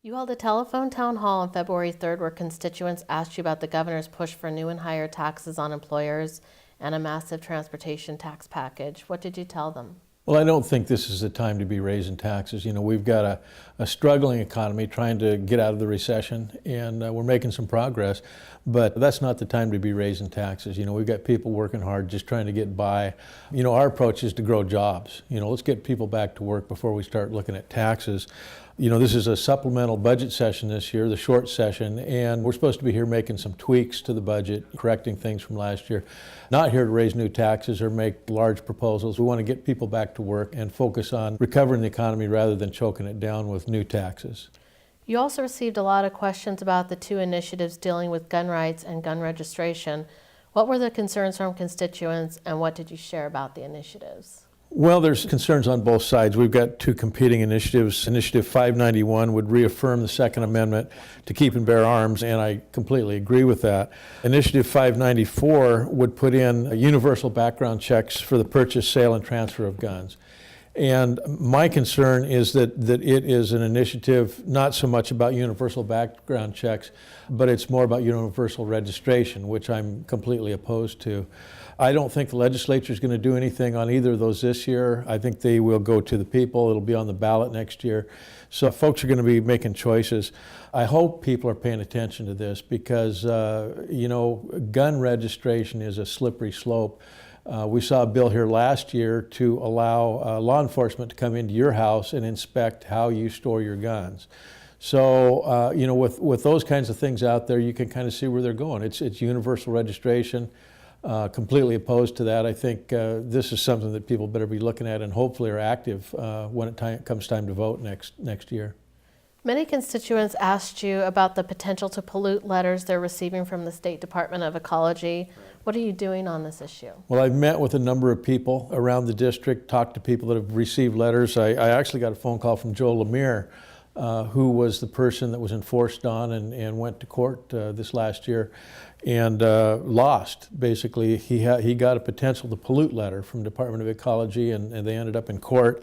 You held a telephone town hall on February 3rd where constituents asked you about the governor's push for new and higher taxes on employers and a massive transportation tax package. What did you tell them? Well, I don't think this is the time to be raising taxes. You know, we've got a struggling economy trying to get out of the recession, and we're making some progress, but that's not the time to be raising taxes. You know, we've got people working hard just trying to get by. You know, our approach is to grow jobs. You know, let's get people back to work before we start looking at taxes. You know, this is a supplemental budget session this year, the short session, and we're supposed to be here making some tweaks to the budget, correcting things from last year. Not here to raise new taxes or make large proposals. We want to get people back to work and focus on recovering the economy rather than choking it down with new taxes. You also received a lot of questions about the two initiatives dealing with gun rights and gun registration. What were the concerns from constituents, and what did you share about the initiatives? Well, there's concerns on both sides. We've got two competing initiatives. Initiative 591 would reaffirm the Second Amendment to keep and bear arms, and I completely agree with that. Initiative 594 would put in universal background checks for the purchase, sale, and transfer of guns. And my concern is that it is an initiative not so much about universal background checks, but it's more about universal registration, which I'm completely opposed to. I don't think the legislature is going to do anything on either of those this year. I think they will go to the people. It'll be on the ballot next year. So folks are going to be making choices. I hope people are paying attention to this because, you know, gun registration is a slippery slope. We saw a bill here last year to allow law enforcement to come into your house and inspect how you store your guns. So, you know, with those kinds of things out there, you can kind of see where they're going. It's universal registration. Completely opposed to that. I think this is something that people better be looking at and hopefully are active when it comes time to vote next year. Many constituents asked you about the potential to pollute letters they're receiving from the State Department of Ecology. What are you doing on this issue? Well, I've met with a number of people around the district, talked to people that have received letters. I actually got a phone call from Joel who was the person that was enforced on and went to court this last year and lost. Basically, he got a potential to pollute letter from Department of Ecology, and they ended up in court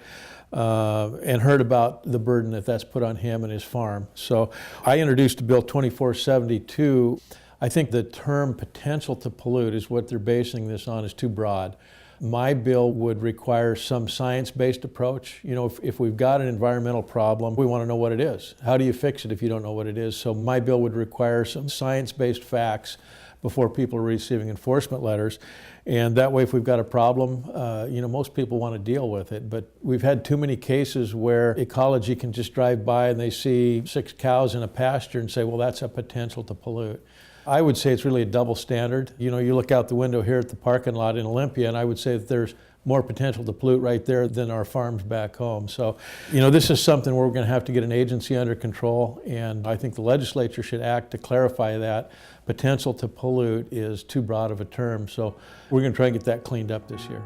and heard about the burden that's put on him and his farm. So I introduced Bill 2472. I think the term potential to pollute is what they're basing this on is too broad. My bill would require some science-based approach. You know, if we've got an environmental problem, we want to know what it is. How do you fix it if you don't know what it is? So my bill would require some science-based facts before people are receiving enforcement letters. And that way, if we've got a problem, you know, most people want to deal with it. But we've had too many cases where ecology can just drive by and they see 6 cows in a pasture and say, well, that's a potential to pollute. I would say it's really a double standard. You know, you look out the window here at the parking lot in Olympia, and I would say that there's more potential to pollute right there than our farms back home. So, you know, this is something where we're going to have to get an agency under control, and I think the legislature should act to clarify that. Potential to pollute is too broad of a term, so we're going to try and get that cleaned up this year.